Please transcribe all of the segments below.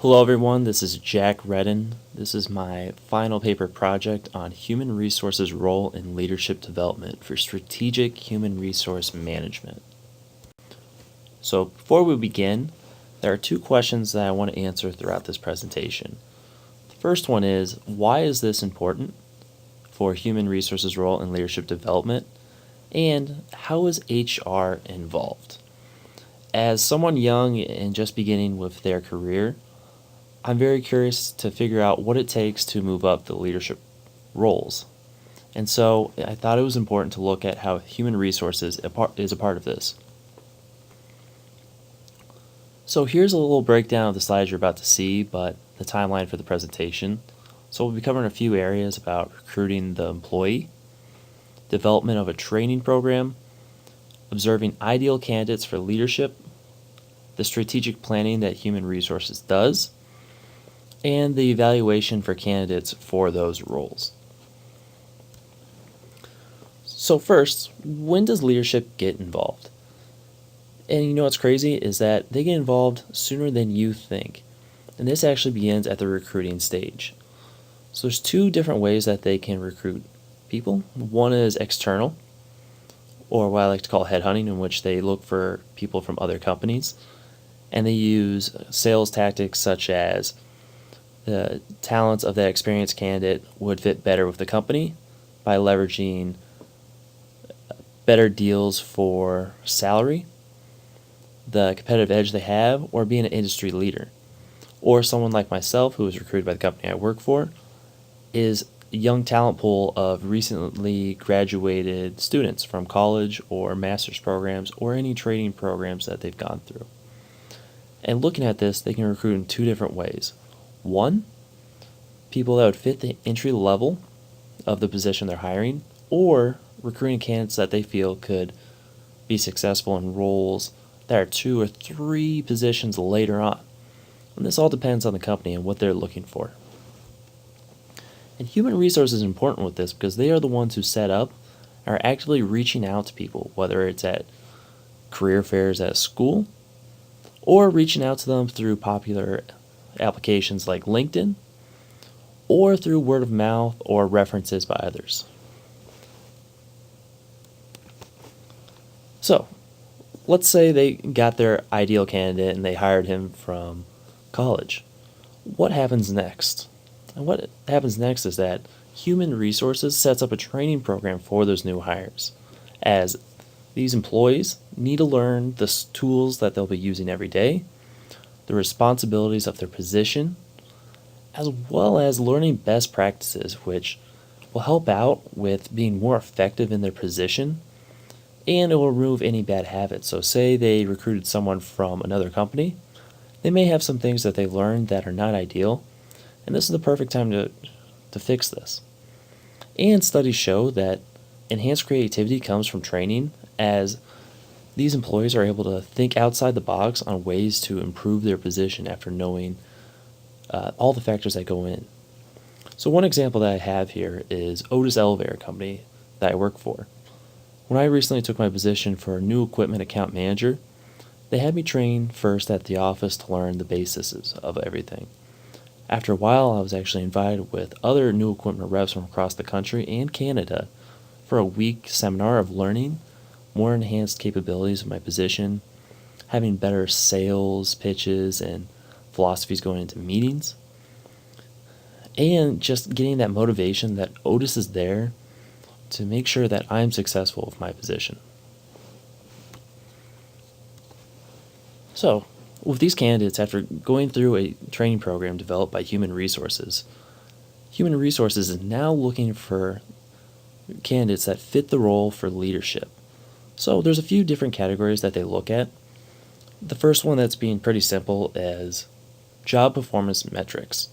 Hello everyone, this is Jack Redden. This is my final paper project on human resources role in leadership development for strategic human resource management. So before we begin, there are two questions that I want to answer throughout this presentation. The first one is, why is this important for human resources role in leadership development? And how is HR involved? As someone young and just beginning with their career, I'm very curious to figure out what it takes to move up the leadership roles. And so I thought it was important to look at how human resources is a part of this. So here's a little breakdown of the slides you're about to see, but the timeline for the presentation. So we'll be covering a few areas about recruiting the employee, development of a training program, observing ideal candidates for leadership, the strategic planning that human resources does, and the evaluation for candidates for those roles. So first, when does leadership get involved? And you know what's crazy is that they get involved sooner than you think. And this actually begins at the recruiting stage. So there's two different ways that they can recruit people. One is external, or what I like to call headhunting, in which they look for people from other companies. And they use sales tactics such as the talents of that experienced candidate would fit better with the company by leveraging better deals for salary, the competitive edge they have, or being an industry leader. Or someone like myself, who was recruited by the company I work for, is a young talent pool of recently graduated students from college or master's programs or any training programs that they've gone through. And looking at this, they can recruit in two different ways. One, people that would fit the entry level of the position they're hiring, or recruiting candidates that they feel could be successful in roles that are 2 or 3 positions later on. And this all depends on the company and what they're looking for. And human resources is important with this because they are the ones who set up, are actively reaching out to people, whether it's at career fairs at school, or reaching out to them through popular applications like LinkedIn, or through word of mouth or references by others. So, let's say they got their ideal candidate and they hired him from college. What happens next? And what happens next is that human resources sets up a training program for those new hires, as these employees need to learn the tools that they'll be using every day, the responsibilities of their position, as well as learning best practices, which will help out with being more effective in their position, and it will remove any bad habits. So say they recruited someone from another company, they may have some things that they learned that are not ideal, and this is the perfect time to fix this. And studies show that enhanced creativity comes from training, as these employees are able to think outside the box on ways to improve their position after knowing all the factors that go in. So one example that I have here is Otis Elevator Company that I work for. When I recently took my position for a new equipment account manager, they had me train first at the office to learn the basics of everything. After a while, I was actually invited with other new equipment reps from across the country and Canada for a week seminar of learning more enhanced capabilities of my position, having better sales pitches and philosophies going into meetings, and just getting that motivation that Otis is there to make sure that I'm successful with my position. So, with these candidates, after going through a training program developed by Human Resources is now looking for candidates that fit the role for leadership. So there's a few different categories that they look at. The first one that's being pretty simple is job performance metrics.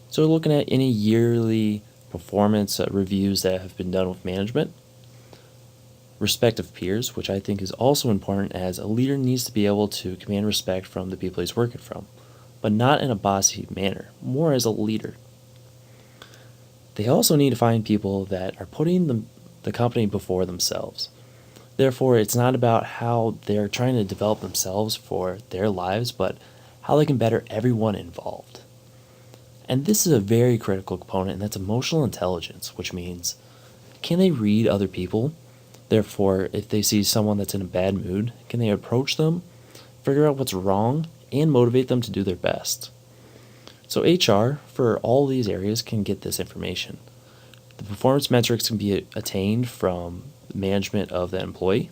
So we're looking at any yearly performance reviews that have been done with management. Respect of peers, which I think is also important, as a leader needs to be able to command respect from the people he's working from, but not in a bossy manner, more as a leader. They also need to find people that are putting the company before themselves. Therefore, it's not about how they're trying to develop themselves for their lives, but how they can better everyone involved. And this is a very critical component, and that's emotional intelligence, which means can they read other people? Therefore, if they see someone that's in a bad mood, can they approach them, figure out what's wrong, and motivate them to do their best? So HR, for all these areas, can get this information. The performance metrics can be attained from management of the employee.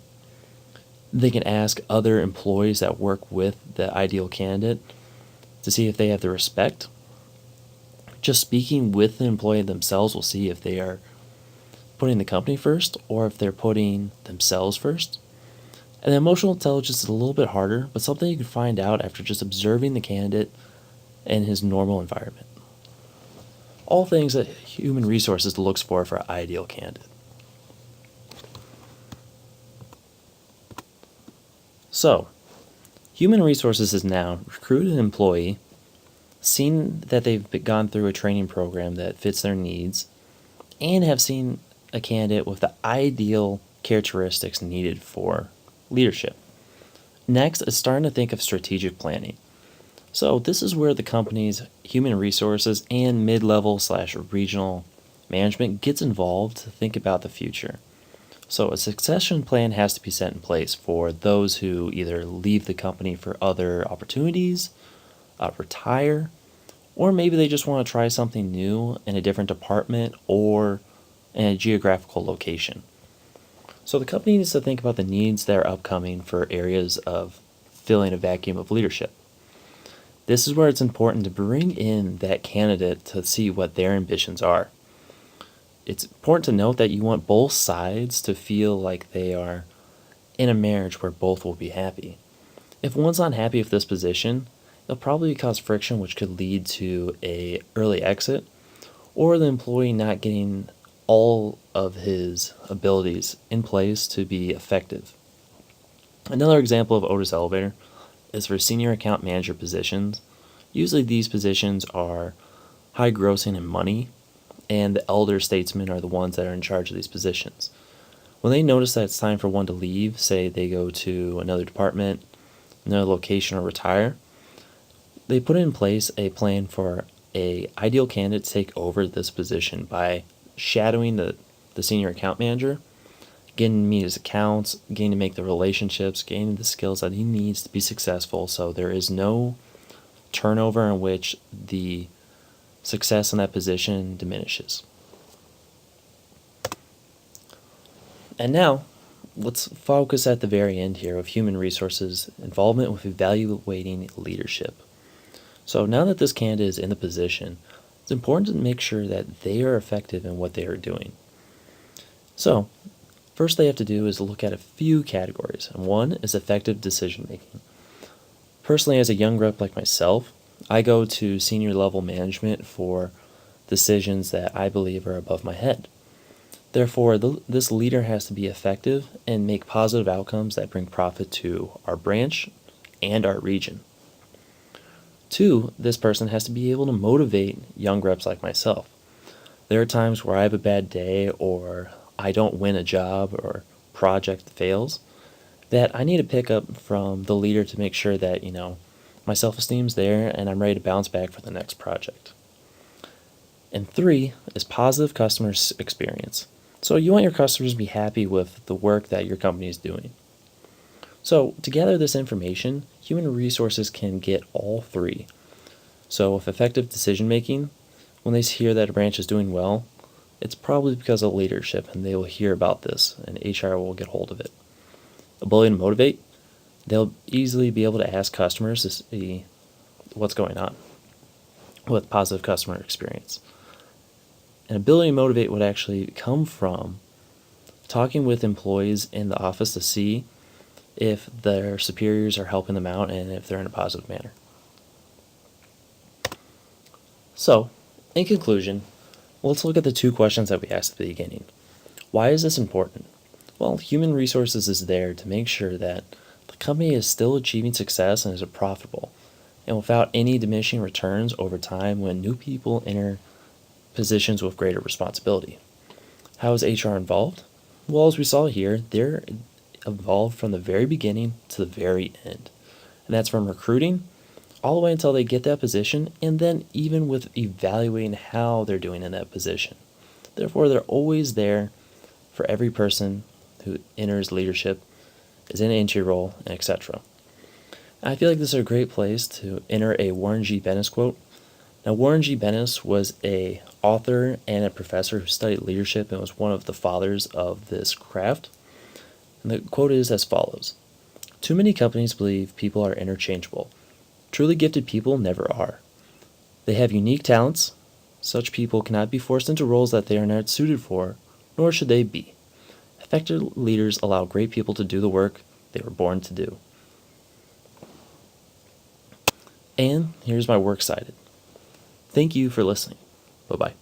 They can ask other employees that work with the ideal candidate to see if they have the respect. Just speaking with the employee themselves will see if they are putting the company first or if they're putting themselves first. And emotional intelligence is a little bit harder, but something you can find out after just observing the candidate and his normal environment. All things that human resources looks for an ideal candidate. So, human resources has now recruited an employee, seen that they've gone through a training program that fits their needs, and have seen a candidate with the ideal characteristics needed for leadership. Next is starting to think of strategic planning. So this is where the company's human resources and mid-level/regional management gets involved to think about the future. So a succession plan has to be set in place for those who either leave the company for other opportunities, retire, or maybe they just want to try something new in a different department or in a geographical location. So the company needs to think about the needs that are upcoming for areas of filling a vacuum of leadership. This is where it's important to bring in that candidate to see what their ambitions are. It's important to note that you want both sides to feel like they are in a marriage where both will be happy. If one's not happy with this position, it'll probably cause friction, which could lead to an early exit or the employee not getting all of his abilities in place to be effective. Another example of Otis Elevator is for senior account manager positions. Usually these positions are high grossing in money, and the elder statesmen are the ones that are in charge of these positions. When they notice that it's time for one to leave, say they go to another department, another location, or retire, they put in place a plan for a ideal candidate to take over this position by shadowing the senior account manager, getting to meet his accounts, getting to make the relationships, gaining the skills that he needs to be successful, so there is no turnover in which the success in that position diminishes. And now, let's focus at the very end here of human resources involvement with evaluating leadership. So now that this candidate is in the position, it's important to make sure that they are effective in what they are doing. So, first they have to do is look at a few categories, and one is effective decision making. Personally, as a young rep like myself, I go to senior level management for decisions that I believe are above my head. Therefore, this leader has to be effective and make positive outcomes that bring profit to our branch and our region. Two, this person has to be able to motivate young reps like myself. There are times where I have a bad day or I don't win a job or project fails that I need to pick up from the leader to make sure that, my self-esteem's there and I'm ready to bounce back for the next project. And three is positive customer experience. So you want your customers to be happy with the work that your company is doing. So to gather this information, human resources can get all three. So with effective decision making, when they hear that a branch is doing well, it's probably because of leadership and they will hear about this and HR will get hold of it. Ability to motivate, they'll easily be able to ask customers to see what's going on with positive customer experience. An ability to motivate would actually come from talking with employees in the office to see if their superiors are helping them out and if they're in a positive manner. So, in conclusion, let's look at the two questions that we asked at the beginning. Why is this important? Well, human resources is there to make sure that the company is still achieving success and is profitable, and without any diminishing returns over time when new people enter positions with greater responsibility. How is HR involved? Well, as we saw here, they're involved from the very beginning to the very end. And that's from recruiting all the way until they get that position, and then even with evaluating how they're doing in that position. Therefore, they're always there for every person who enters leadership, is in an entry role, and etc. I feel like this is a great place to enter a Warren G. Bennis quote. Now, Warren G. Bennis was a author and a professor who studied leadership and was one of the fathers of this craft. And the quote is as follows: "Too many companies believe people are interchangeable. Truly gifted people never are. They have unique talents. Such people cannot be forced into roles that they are not suited for, nor should they be. Effective leaders allow great people to do the work they were born to do." And here's my works cited. Thank you for listening. Bye-bye.